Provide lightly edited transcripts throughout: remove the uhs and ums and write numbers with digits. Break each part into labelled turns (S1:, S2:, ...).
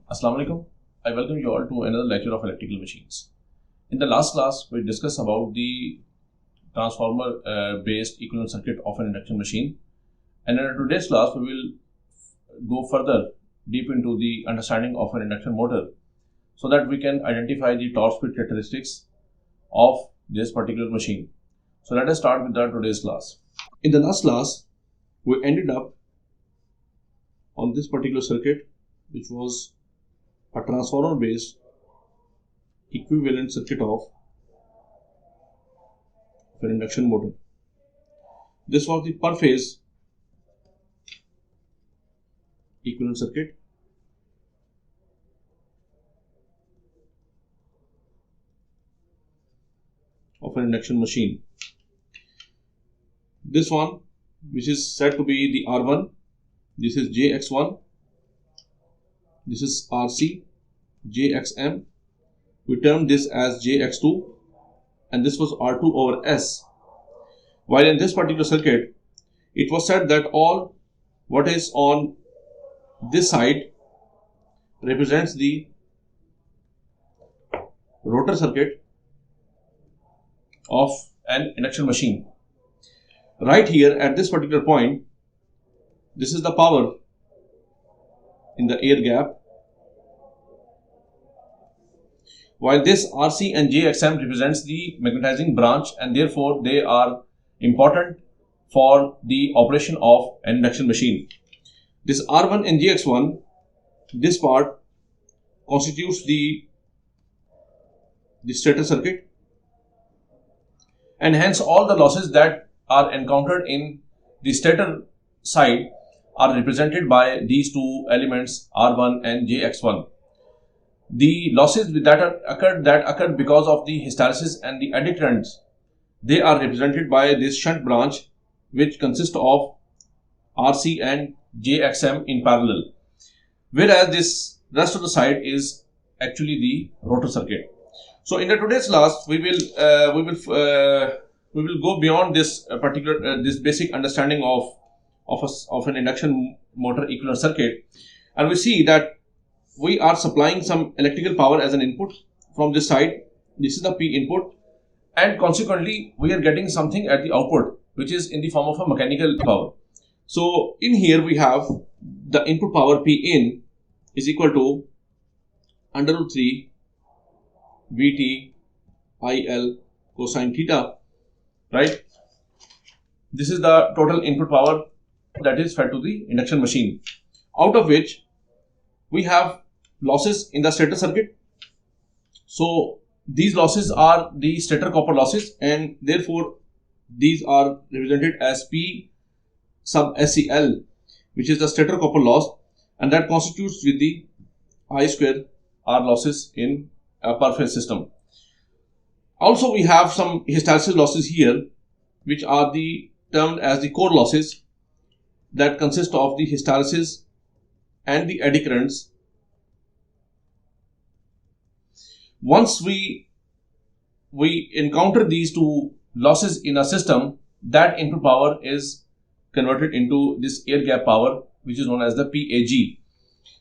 S1: Assalamu alaikum. I welcome you all to another lecture of electrical machines. In the last class, we discussed about the transformer based equivalent circuit of an induction machine. And in today's class, we will go further deep into the understanding of an induction motor so that we can identify the torque speed characteristics of this particular machine. So let us start with today's class. In the last class, we ended up on this particular circuit, which was a transformer based equivalent circuit of an induction motor. This was the per phase equivalent circuit of an induction machine. This one, which is said to be the R1, this is JX1, this is RC, JXM, we termed this as JX2, and this was R2 over S. While in this particular circuit, it was said that all what is on this side represents the rotor circuit of an induction machine. Right here at this particular point, this is the power in the air gap, while this RC and JXM represents the magnetizing branch, and therefore they are important for the operation of an induction machine. This R1 and JX1, this part constitutes the stator circuit, and hence all the losses that are encountered in the stator side are represented by these two elements R1 and JX1. The losses that occurred because of the hysteresis and the eddy currents, they are represented by this shunt branch, which consists of RC and JXM in parallel, whereas this rest of the side is actually the rotor circuit. So in today's class, we will go beyond this particular this basic understanding of an induction motor equivalent circuit, and we see that we are supplying some electrical power as an input from this side. This is the P input, and consequently we are getting something at the output, which is in the form of a mechanical power. So in here we have the input power P in is equal to under root 3 Vt IL cosine theta, right? This is the total input power that is fed to the induction machine, out of which we have losses in the stator circuit. So these losses are the stator copper losses, and therefore these are represented as P sub SCL, which is the stator copper loss, and that constitutes with the I square R losses in a per phase system. Also we have some hysteresis losses here, which are termed as the core losses, that consist of the hysteresis and the eddy currents. Once we encounter these two losses in a system, that input power is converted into this air gap power, which is known as the PAG.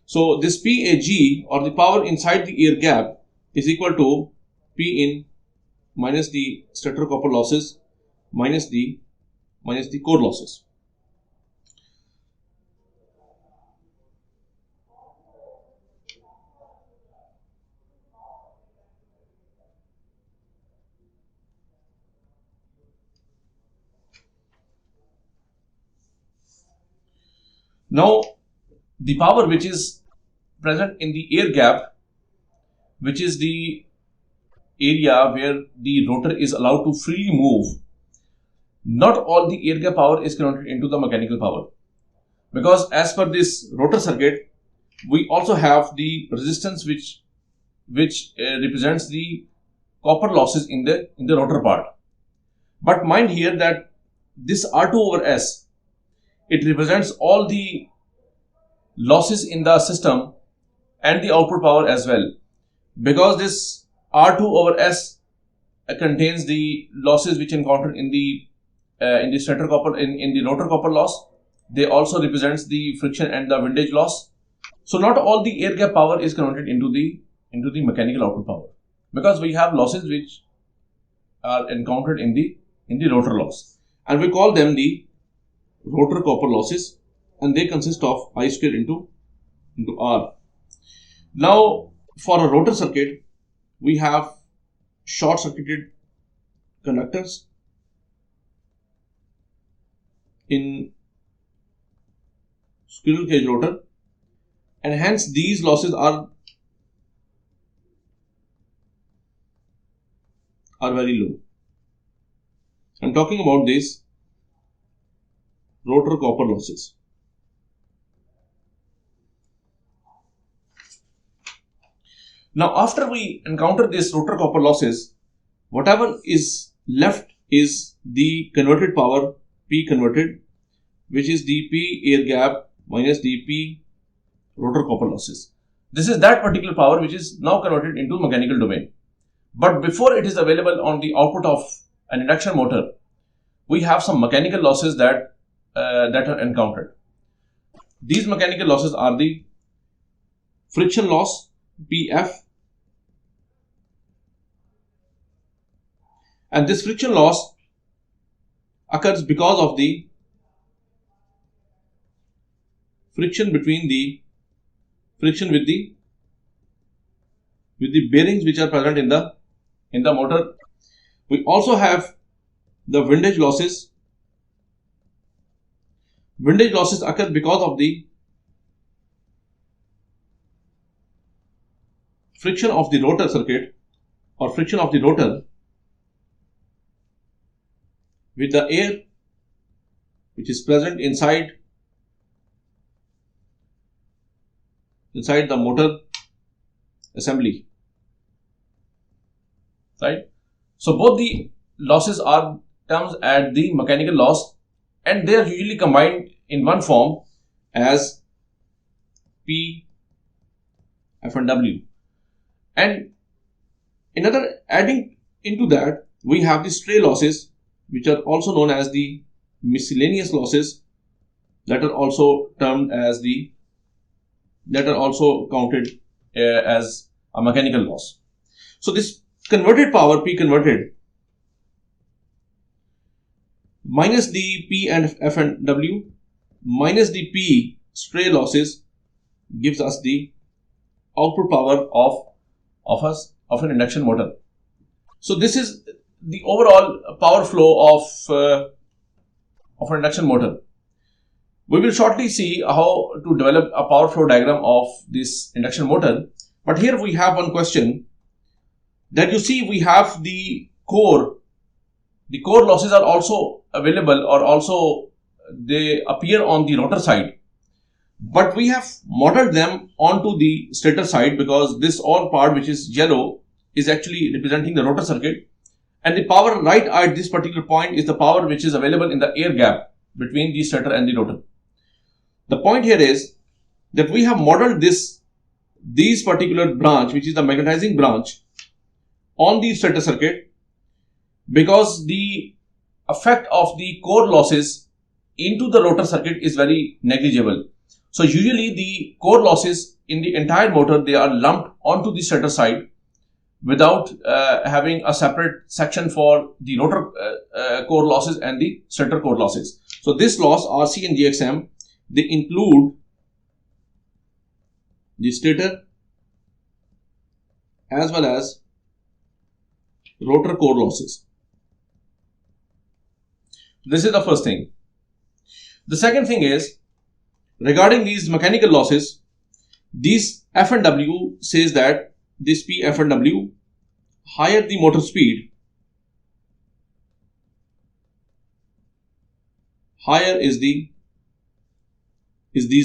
S1: So this PAG, or the power inside the air gap, is equal to P in minus the stator copper losses minus the core losses. Now, the power which is present in the air gap, which is the area where the rotor is allowed to freely move, not all the air gap power is converted into the mechanical power, because as per this rotor circuit, we also have the resistance which represents the copper losses in the rotor part. But mind here that this R2 over S, it represents all the losses in the system and the output power as well, because this R2 over S contains the losses which encountered in the stator copper in the rotor copper loss. They also represents the friction and the windage loss. So not all the air gap power is converted into the mechanical output power, because we have losses which are encountered in the rotor loss, and we call them the rotor copper losses, and they consist of I square into R. Now for a rotor circuit, we have short circuited conductors in squirrel cage rotor, and hence these losses are very low. I'm talking about these rotor copper losses. Now after we encounter these rotor copper losses, whatever is left is the converted power P converted, which is the P air gap minus the P rotor copper losses. This is that particular power which is now converted into mechanical domain. But before it is available on the output of an induction motor, we have some mechanical losses that are encountered. These mechanical losses are the friction loss PF, and this friction loss occurs because of the friction with the bearings which are present in the motor. We also have the windage losses. Windage losses occur because of the friction of the rotor circuit, or friction of the rotor with the air which is present inside the motor assembly, right? So both the losses are terms at the mechanical loss, and they are usually combined in one form as P, F and W. And another, adding into that, we have the stray losses, which are also known as the miscellaneous losses, that are also termed as that are also counted as a mechanical loss. So this converted power P converted minus the P and F and W minus the P stray losses gives us the output power of an induction motor. So this is the overall power flow of an induction motor. We will shortly see how to develop a power flow diagram of this induction motor. But here we have one question, that you see we have the core. The core losses are also available, or also they appear on the rotor side. But we have modeled them onto the stator side, because this all part which is yellow is actually representing the rotor circuit. And the power right at this particular point is the power which is available in the air gap between the stator and the rotor. The point here is that we have modeled these particular branch, which is the magnetizing branch, on the stator circuit, because the effect of the core losses into the rotor circuit is very negligible. So usually the core losses in the entire motor, they are lumped onto the stator side without having a separate section for the rotor core losses and the stator core losses. So this loss, RC and GXM, they include the stator as well as rotor core losses. This is the first thing. The second thing is, regarding these mechanical losses, these F and W says that this P, F and W, higher the motor speed, higher is these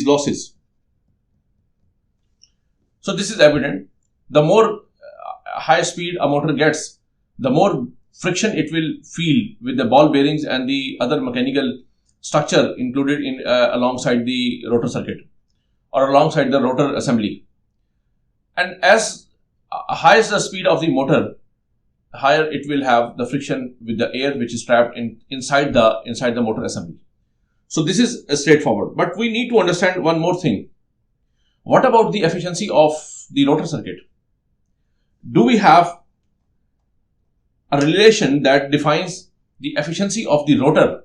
S1: losses. So this is evident. The more high speed a motor gets, the more friction it will feel with the ball bearings and the other mechanical structure included in alongside the rotor circuit or alongside the rotor assembly. And as high is the speed of the motor, higher it will have the friction with the air which is trapped inside the motor assembly. So this is straightforward. But we need to understand one more thing. What about the efficiency of the rotor circuit? Do we have a relation that defines the efficiency of the rotor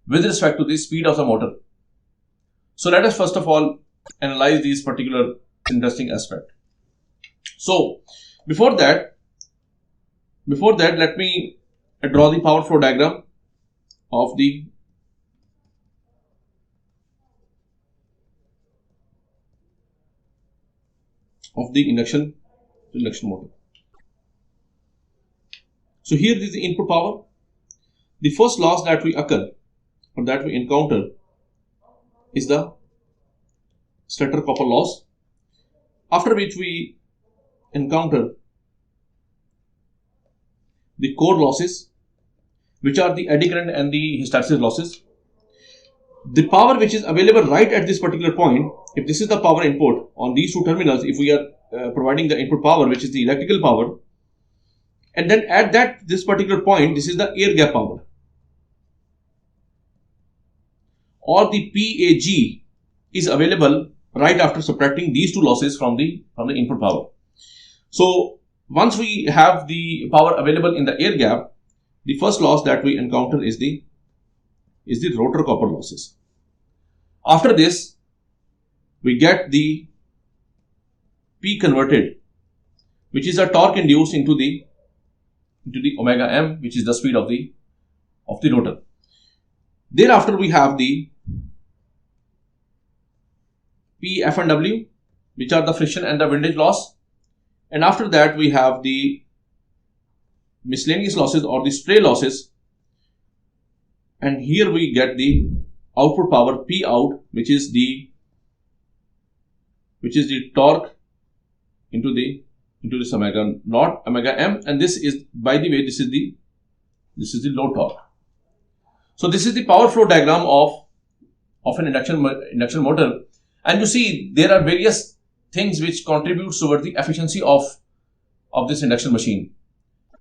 S1: with respect to the speed of the motor? So let us first of all analyze these particular interesting aspect. So before that, let me draw the power flow diagram of the induction motor. So here is the input power. The first loss that we encounter is the stator copper loss, after which we encounter the core losses, which are the eddy current and the hysteresis losses. The power which is available right at this particular point, if this is the power input on these two terminals, if we are providing the input power, which is the electrical power, and then at this particular point, this is the air gap power, or the PAG is available right after subtracting these two losses from the input power. So once we have the power available in the air gap, the first loss that we encounter is the rotor copper losses. After this, we get the P converted, which is a torque induced into the omega m, which is the speed of the rotor. Thereafter, we have the P, F and W, which are the friction and the windage loss. And after that, we have the miscellaneous losses or the stray losses. And here we get the output power P out, which is the torque into this omega naught, omega m, and this is, by the way, this is the load torque. So this is the power flow diagram of an induction motor, and you see there are various things which contributes toward the efficiency of this induction machine.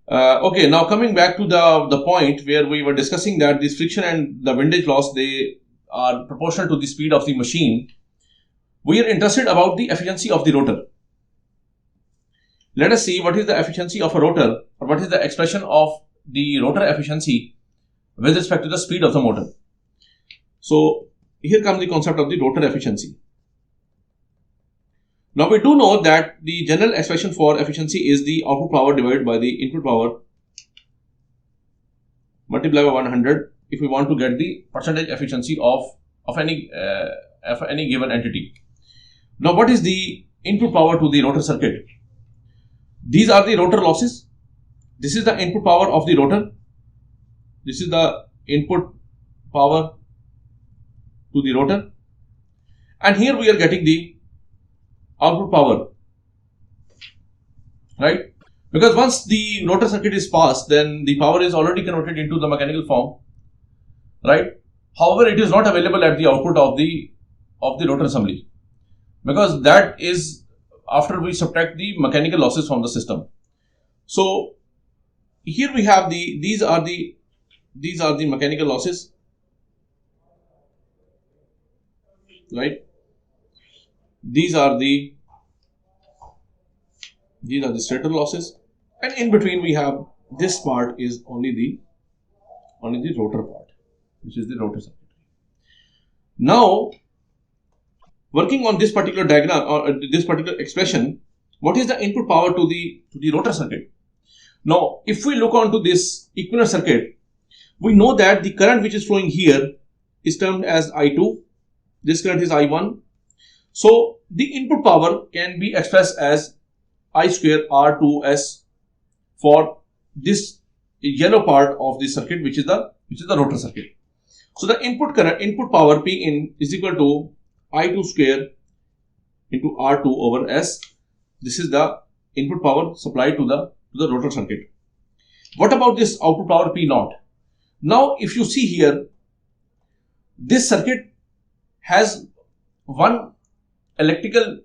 S1: Okay, now coming back to the point where we were discussing that this friction and the windage loss, they are proportional to the speed of the machine. We are interested about the efficiency of the rotor. Let us see what is the efficiency of a rotor, or what is the expression of the rotor efficiency with respect to the speed of the motor. So here comes the concept of the rotor efficiency. Now we do know that the general expression for efficiency is the output power divided by the input power multiplied by 100 if we want to get the percentage efficiency of any given entity. Now what is the input power to the rotor circuit? These are the rotor losses. This is the input power of the rotor. This is the input power to the rotor. And here we are getting the output power, right? Because once the rotor circuit is passed, then the power is already converted into the mechanical form, right? However, it is not available at the output of the rotor assembly, because that is after we subtract the mechanical losses from the system. So here we have these are the mechanical losses, right? These are the stator losses, and in between we have this part is only the rotor part, which is the rotor circuit. Now, working on this particular diagram or this particular expression, what is the input power to the rotor circuit? Now, if we look onto this equivalent circuit, we know that the current which is flowing here is termed as I2. This current is I1. So the input power can be expressed as I square R2S for this yellow part of the circuit, which is the rotor circuit. So the input power P in is equal to I2 square into R2 over S. This is the input power supplied to the rotor circuit. What about this output power P naught? Now, if you see here, this circuit has one electrical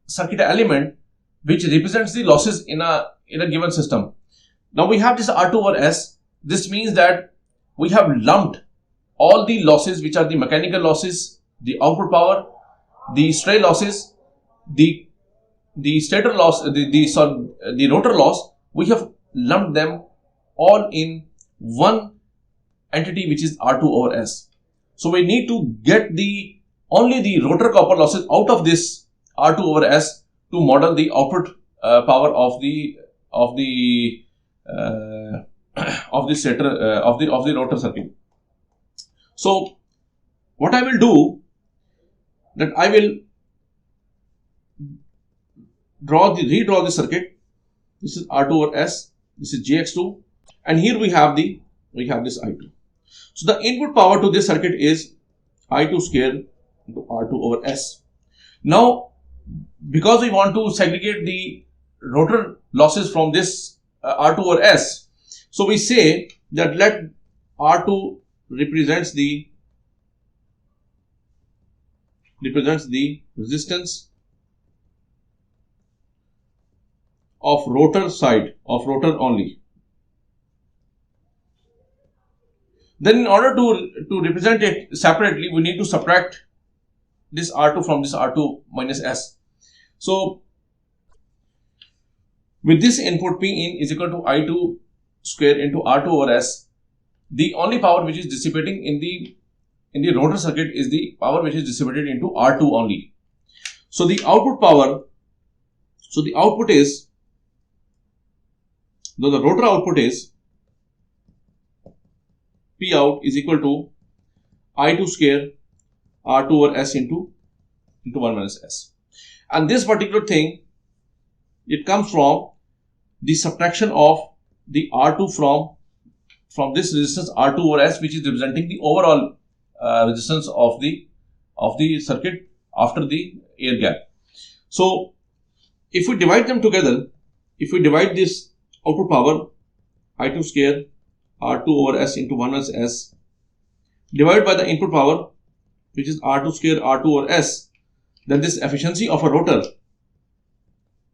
S1: circuit element which represents the losses in a given system. Now we have this R2 over S. This means that we have lumped all the losses, which are the mechanical losses, the output power, the stray losses, the stator loss, the rotor loss, we have lumped them all in one entity, which is R2 over S. So we need to get only the rotor copper losses out of this R2 over S to model the output power of the stator of the rotor circuit. So what I will do, that I will redraw the circuit. This is R2 over S, this is JX2, and here we have this I2. So the input power to this circuit is I2 square into R2 over S. Now, because we want to segregate the rotor losses from this R2 over S, so we say that let R2 represents the resistance of rotor side, of rotor only. Then in order to represent it separately, we need to subtract this R2 from this R2 minus S. So with this input P in is equal to I2 square into R2 over S, the only power which is dissipating in the rotor circuit is the power which is dissipated into R2 only. So the output power, the rotor output is P out is equal to I2 square R2 over S into 1 minus S. And this particular thing, it comes from the subtraction of the R2 from this resistance R2 over S, which is representing the overall resistance of the circuit after the air gap. So if we divide them together, if we divide this output power I2 square R2 over S into 1 minus S divided by the input power, which is R2 square R2 over S, then this efficiency of a rotor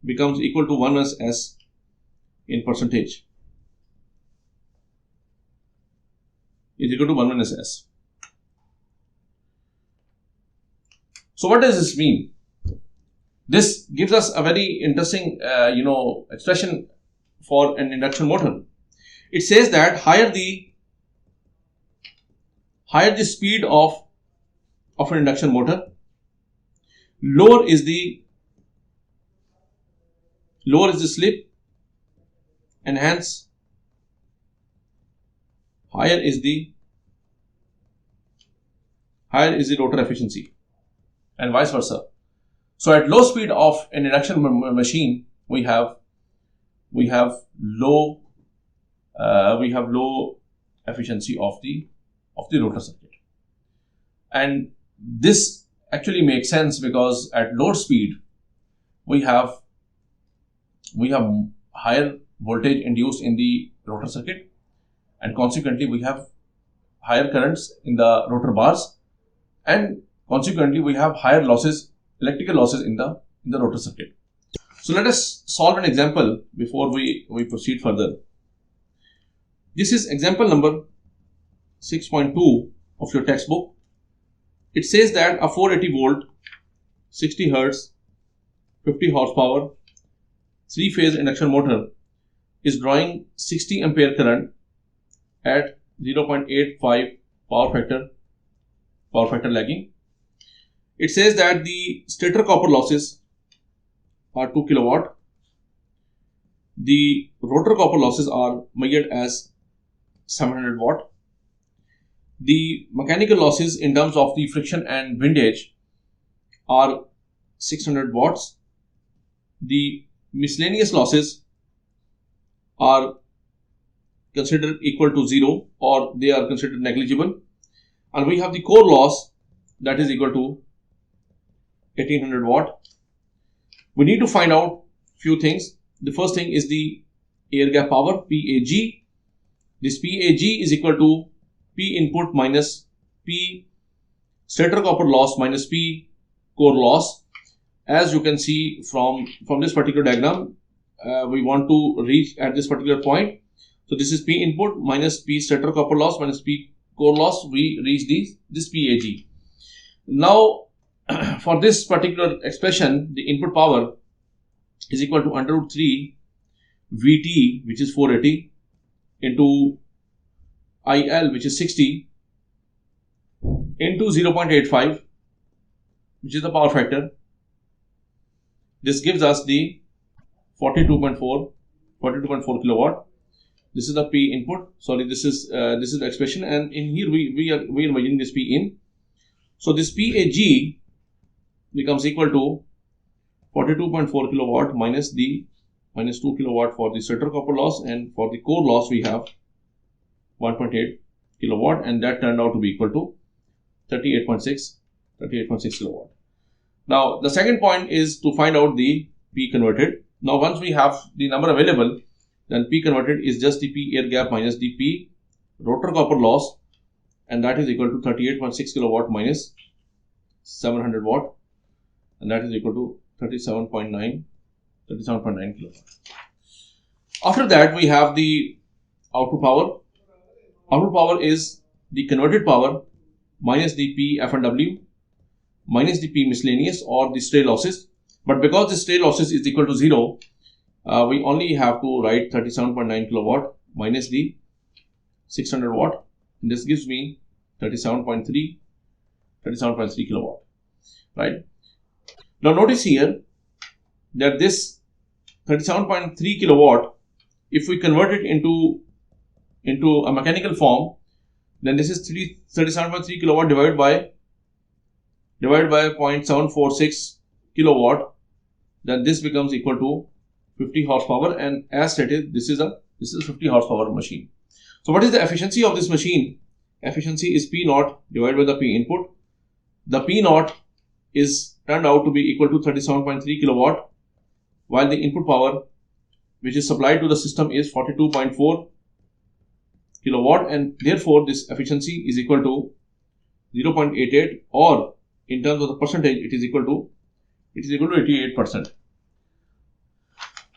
S1: becomes equal to 1 minus S in percentage is equal to 1 minus S. So what does this mean? This gives us a very interesting expression for an induction motor. It says that higher the speed of an induction motor, lower is the slip, and hence higher is the rotor efficiency, and vice versa. So at low speed of an induction machine, we have low efficiency of the rotor circuit, and this actually makes sense because at low speed we have higher voltage induced in the rotor circuit, and consequently we have higher currents in the rotor bars, and consequently we have higher electrical losses in the rotor circuit. So let us solve an example before we proceed further. This is example number 6.2 of your textbook. It says that a 480 volt, 60 hertz, 50 horsepower, 3-phase induction motor is drawing 60 ampere current at 0.85 power factor lagging. It says that the stator copper losses are 2 kilowatt. The rotor copper losses are measured as 700 watt. The mechanical losses in terms of the friction and windage are 600 watts. The miscellaneous losses are considered equal to 0, or they are considered negligible. And we have the core loss that is equal to 1800 watt. We need to find out few things. The first thing is the air gap power, PAG. This PAG is equal to P input minus P stator copper loss minus P core loss. As you can see from this particular diagram, we want to reach at this particular point. So this is P input minus P stator copper loss minus P core loss. We reach this PAG. Now for this particular expression, the input power is equal to under root 3 Vt, which is 480, into IL, which is 60, into 0.85, which is the power factor. This gives us the 42.4 kilowatt. This is the P input. Sorry, this is the expression, and in here we are measuring this P in. So this PAG becomes equal to 42.4 kilowatt minus 2 kilowatt for the stator copper loss, and for the core loss we have 1.8 kilowatt, and that turned out to be equal to 38.6 kilowatt. Now the second point is to find out the P converted. Now once we have the number available, then P converted is just the P air gap minus the P rotor copper loss, and that is equal to 38.6 kilowatt minus 700 watt, and that is equal to 37.9 kilowatt. After that we have the output power. Output power is the converted power minus the P F and W minus the P miscellaneous or the stray losses. But because the stray losses is equal to 0, we only have to write 37.9 kilowatt minus the 600 watt. And this gives me 37.3 kilowatt. Right. Now notice here that this 37.3 kilowatt, if we convert it into a mechanical form, then this is 37.3 kilowatt divided by 0.746 kilowatt, then this becomes equal to 50 horsepower, and as stated, this is a 50 horsepower machine. So what is the efficiency of this machine? Efficiency is P naught divided by the P input. The P naught is turned out to be equal to 37.3 kilowatt, while the input power which is supplied to the system is 42.4 kilowatt, and therefore this efficiency is equal to 0.88, or in terms of the percentage, it is equal to 88%.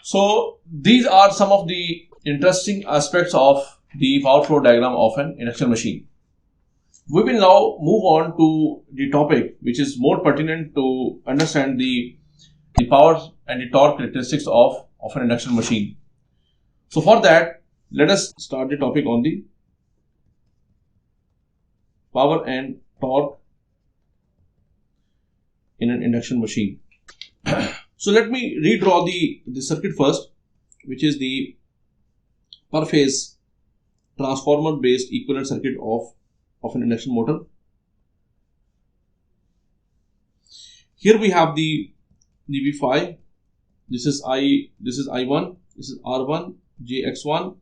S1: So these are some of the interesting aspects of the power flow diagram of an induction machine. We will now move on to the topic which is more pertinent to understand the power and the torque characteristics of an induction machine. So for that, let us start the topic on the power and torque in an induction machine. So let me redraw the circuit first, which is the per phase transformer based equivalent circuit of an induction motor. Here we have the V5. This is I1, this is R1, JX1,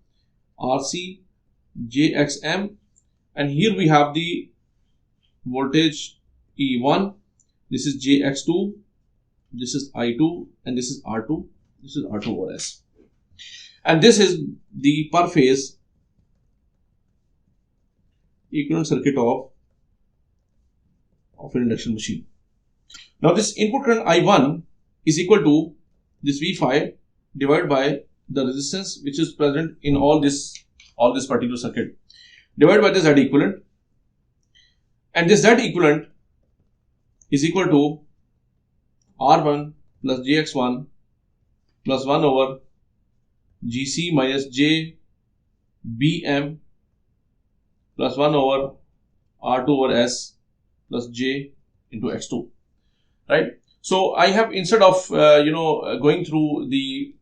S1: RC, JXM, and here we have the voltage E1. This is JX2, this is I2, and this is R2. This is R2 over S. And this is the per phase equivalent circuit of an induction machine. Now this input current I1 is equal to this V5 divided by the resistance which is present in all this particular circuit, divided by the Z equivalent, and this Z equivalent is equal to R1 plus JX1 plus 1 over GC minus JBM plus 1 over R2 over S plus J into X2, right? So I have, instead of going through the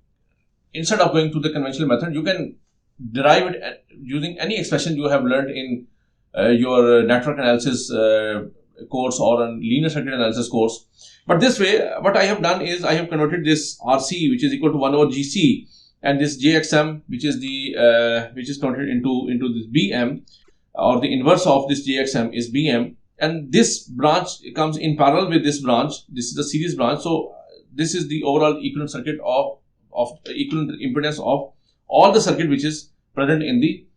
S1: conventional method, you can derive it using any expression you have learned in your network analysis course or a linear circuit analysis course. But this way, what I have done is I have converted this RC, which is equal to 1 over GC, and this JXM, which is converted into this BM, or the inverse of this JXM is BM, and this branch comes in parallel with this branch. This is the series branch. So this is the overall equivalent circuit of equivalent impedance of all the circuit which is present in the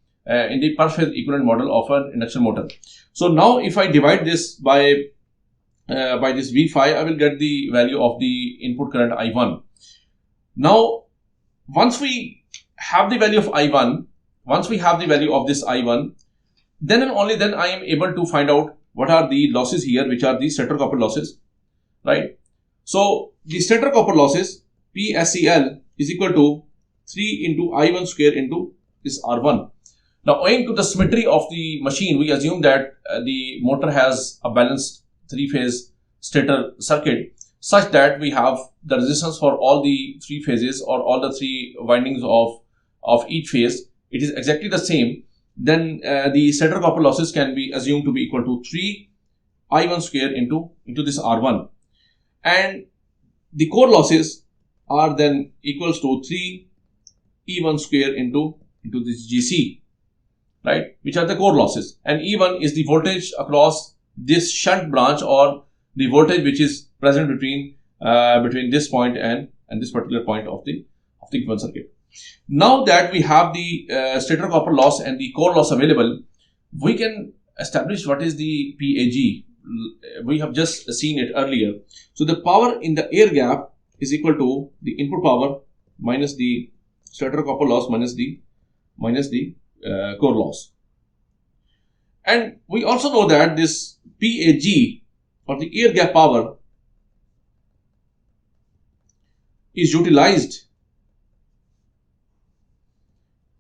S1: per phase equivalent model of an induction motor. So now if I divide this by this V5, I will get the value of the input current I1. Now once we have the value of I1, once we have the value of this I1, then and only then I am able to find out what are the losses here, which are the stator copper losses. right? So the stator copper losses PSCL is equal to 3 into I1 square into this R1. Now, owing to the symmetry of the machine, we assume that the motor has a balanced three-phase stator circuit such that we have the resistance for all the three phases or all the three windings of each phase. It is exactly the same. Then the stator copper losses can be assumed to be equal to 3 I1 square into this R1. And the core losses are then equals to 3 E1 square into this GC, right, which are the core losses. And E1 is the voltage across this shunt branch, or the voltage which is present between this point and this particular point of the given circuit. Now that we have the stator copper loss and the core loss available, we can establish what is the PAG. We have just seen it earlier. So the power in the air gap is equal to the input power minus the stator copper loss minus the core loss. And we also know that this PAG, or the air gap power, is utilized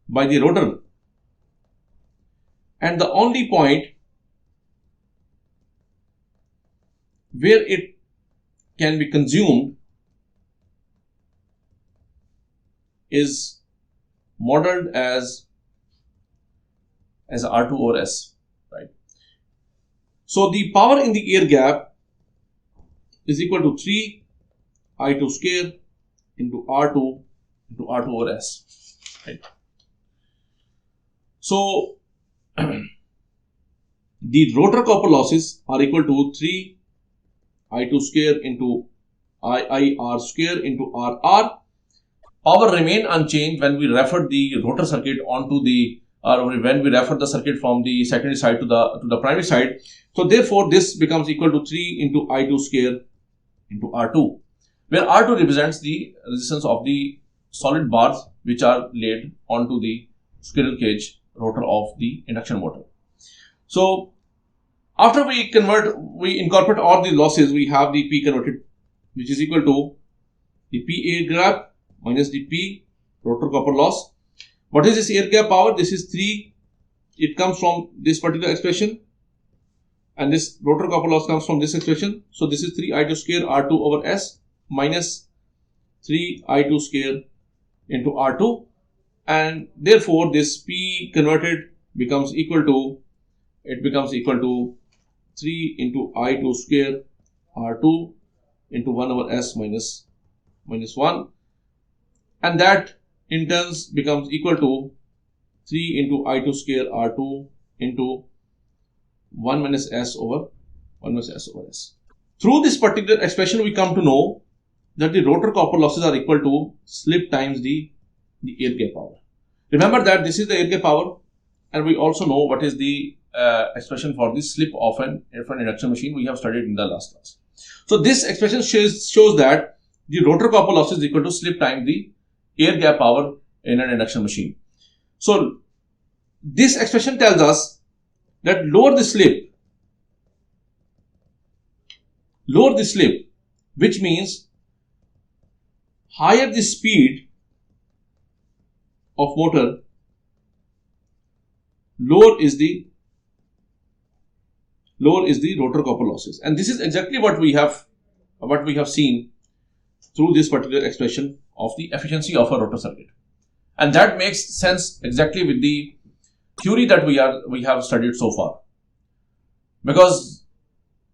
S1: by the rotor, and the only point where it can be consumed is modeled as R2 over S, right? So the power in the air gap is equal to 3 I2 square into R2 over S, right? So the rotor copper losses are equal to 3 I2 square into IR square into RR. Power remain unchanged when we refer the rotor circuit onto the, or when we refer the circuit from the secondary side to the primary side. So therefore this becomes equal to 3 into I2 square into R2, where R2 represents the resistance of the solid bars which are laid onto the squirrel cage rotor of the induction motor. So after we incorporate all the losses, we have the P converted, which is equal to the P air gap minus the P rotor copper loss. What is this air gap power? This is 3. It comes from this particular expression, and this rotor copper loss comes from this expression. So this is 3 I2 square R2 over S minus 3 I2 square into R2, and therefore this P converted becomes equal to 3 into I2 square R2 into 1 over S minus 1, and that in turns becomes equal to 3 into I2 square R2 into 1 minus S over S. Through this particular expression, we come to know that the rotor copper losses are equal to slip times the air gap power. Remember that this is the air gap power, and we also know what is the expression for the slip of an induction machine. We have studied in the last class. So this expression shows that the rotor copper loss is equal to slip times the air gap power in an induction machine. So this expression tells us that lower the slip, which means higher the speed of motor, lower is the rotor copper losses. And this is exactly what we have seen through this particular expression of the efficiency of a rotor circuit. And that makes sense exactly with the theory that we have studied so far, because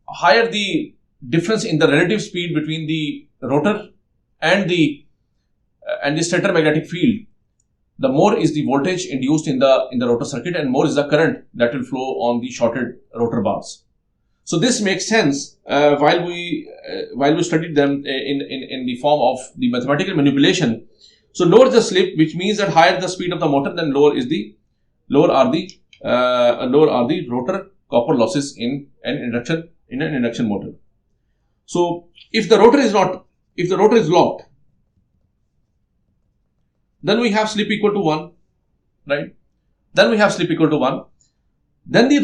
S1: higher the difference in the relative speed between the rotor and the stator magnetic field, the more is the voltage induced in the rotor circuit, and more is the current that will flow on the shorted rotor bars. So this makes sense while we studied them in the form of the mathematical manipulation. So lower the slip, which means that higher the speed of the motor, then lower are the rotor copper losses in an induction motor. So if the rotor is locked, then we have slip equal to 1, right? Then the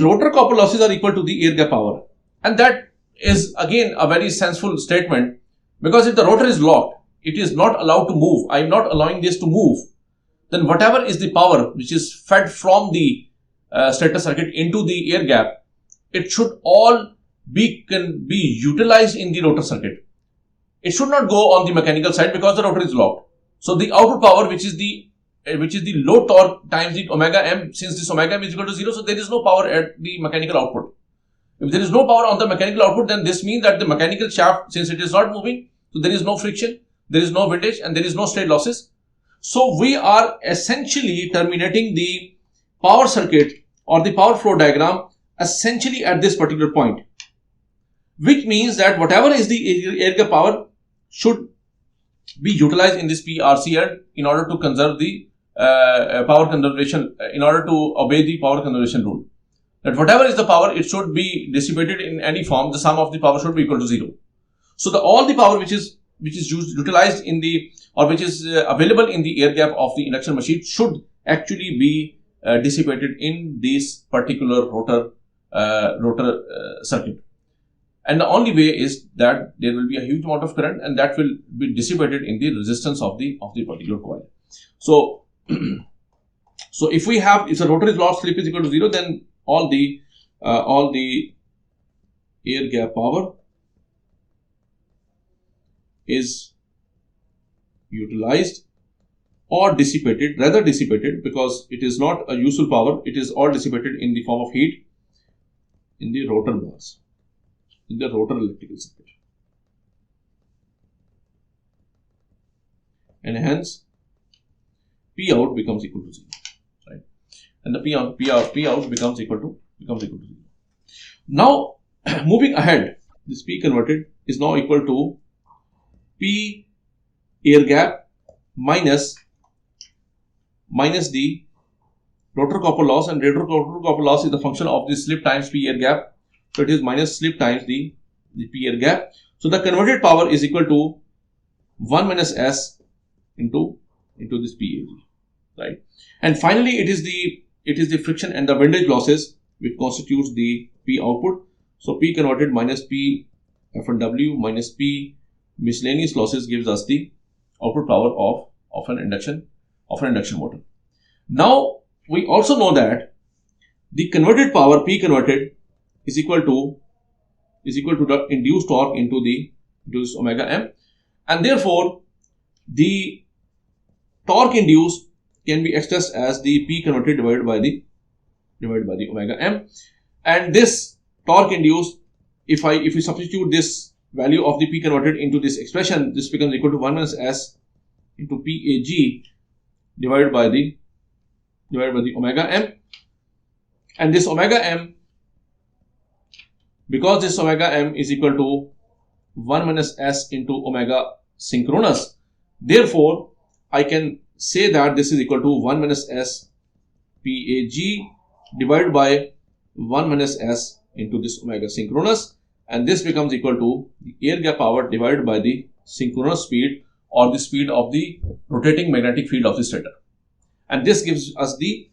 S1: rotor copper losses are equal to the air gap power, and that is again a very sensible statement, because if the rotor is locked, it is not allowed to move. I am not allowing this to move. Then whatever is the power which is fed from the stator circuit into the air gap, it should all can be utilized in the rotor circuit. It should not go on the mechanical side because the rotor is locked. So the output power, which is the load torque times the omega m, since this omega m is equal to 0, so there is no power at the mechanical output. If there is no power on the mechanical output, then this means that the mechanical shaft, since it is not moving, so there is no friction, there is no windage, and there is no state losses. So we are essentially terminating the power circuit or the power flow diagram essentially at this particular point, which means that whatever is the air gap power should be utilized in this PRCL in order to conserve the power conservation, in order to obey the power conservation rule. That whatever is the power, it should be dissipated in any form. The sum of the power should be equal to 0. So all the power which is utilized in the, or which is available in the air gap of the induction machine should actually be dissipated in this particular rotor circuit. And the only way is that there will be a huge amount of current, and that will be dissipated in the resistance of the particular coil. So, if the rotor is locked, slip is equal to 0, then all the air gap power is utilized or dissipated, rather dissipated, because it is not a useful power. It is all dissipated in the form of heat in the rotor bars, in the rotor electrical circuit, and hence P out becomes equal to 0, right? And the P out becomes equal to 0. Now, moving ahead, this P converted is now equal to P air gap minus the rotor copper loss, and rotor copper loss is the function of the slip times P air gap. So it is minus slip times the P air gap. So the converted power is equal to 1 minus S into this PAG, right? And finally, it is the friction and the windage losses which constitutes the P output. So P converted minus P F and W minus P miscellaneous losses gives us the output power of an induction motor. Now we also know that the converted power P converted is equal to the induced torque into this omega m, and therefore the torque induced can be expressed as the P converted divided by the omega m, and this torque induced, if we substitute this value of the P converted into this expression, this becomes equal to 1 minus S into PAG divided by the omega m, and this omega m, because this omega m is equal to 1 minus S into omega synchronous, therefore I can say that this is equal to 1 minus S PAG divided by 1 minus S into this omega synchronous, and this becomes equal to the air gap power divided by the synchronous speed, or the speed of the rotating magnetic field of the stator, and this gives us the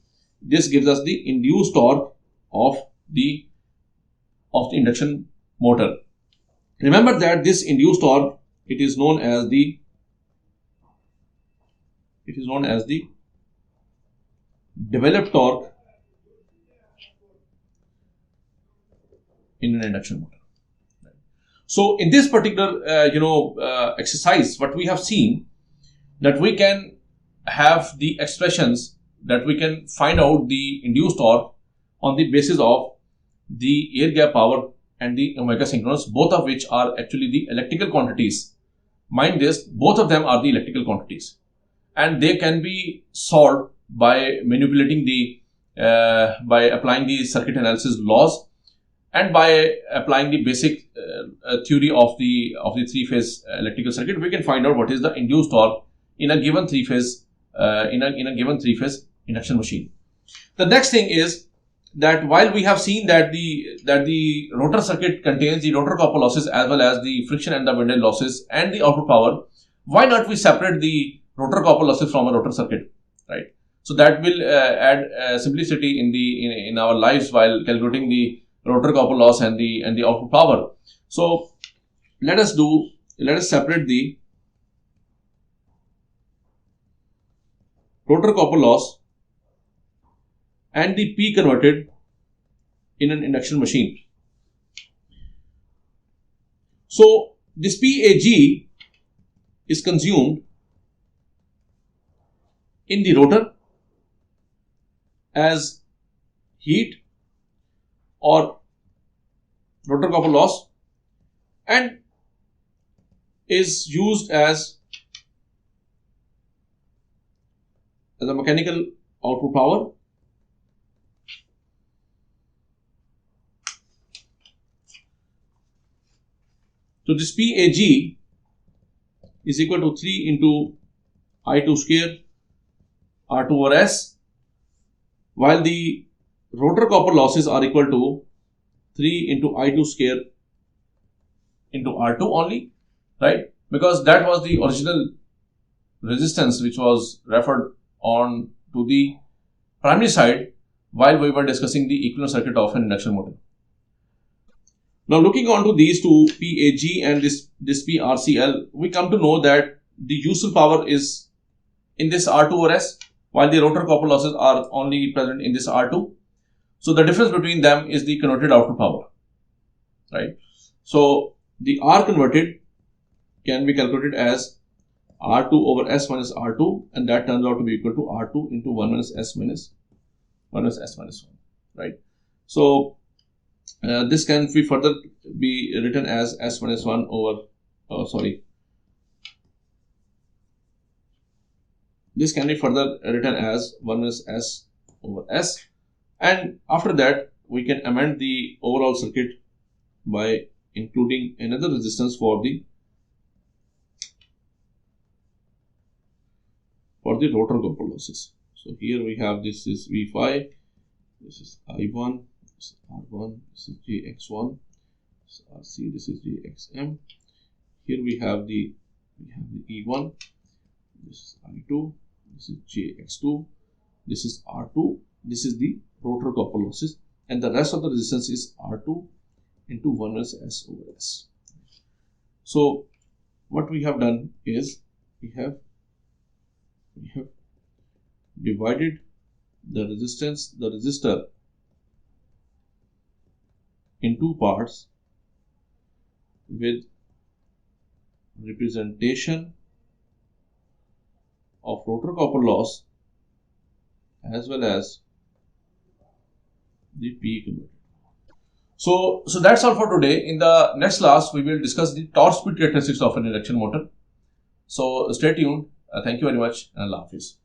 S1: induced torque of the induction motor. Remember that this induced torque, it is known as the developed torque in an induction motor. So in this particular exercise, what we have seen, that we can have the expressions, that we can find out the induced torque on the basis of the air gap power and the omega synchronous, both of which are actually the electrical quantities. Mind this, both of them are the electrical quantities, and they can be solved by manipulating by applying the circuit analysis laws, and by applying the basic theory of the three-phase electrical circuit. We can find out what is the induced torque in a given three-phase induction machine. The next thing is that while we have seen that the rotor circuit contains the rotor copper losses as well as the friction and the windage losses and the output power, why not we separate the rotor copper losses from a rotor circuit, right? So that will add simplicity in our lives while calculating the rotor copper loss and the output power. So let us separate the rotor copper loss and the P converted in an induction machine. So this PAG is consumed in the rotor as heat or rotor copper loss and is used as a mechanical output power. So this PAG is equal to 3 into I2 square R2 over S, while the rotor copper losses are equal to 3 into I2 square into R2 only, right? Because that was the original resistance which was referred on to the primary side while we were discussing the equivalent circuit of an induction motor. Now looking onto these two, PAG and this PRCL, we come to know that the useful power is in this R2 over S, while the rotor copper losses are only present in this R2. So the difference between them is the converted output power, right? So the R converted can be calculated as R2 over S minus R2, and that turns out to be equal to R2 into 1 minus S minus 1, right? So this can be further be written as S minus 1 over, this can be further written as 1 minus S over S, and after that we can amend the overall circuit by including another resistance for the rotor copper losses. So here we have, this is V5, this is I1, this is R1, this is JX1, this is RC, this is JXM. Here we have the E1, this is I2, this is JX2, this is R2, this is the rotor copper losses, and the rest of the resistance is R2 into 1 minus S over S. So what we have done is we have divided the resistor in two parts with representation of rotor copper loss as well as the P converted. So that's all for today. In the next class, we will discuss the torque speed characteristics of an induction motor. So stay tuned. Thank you very much, and Allah Hafiz.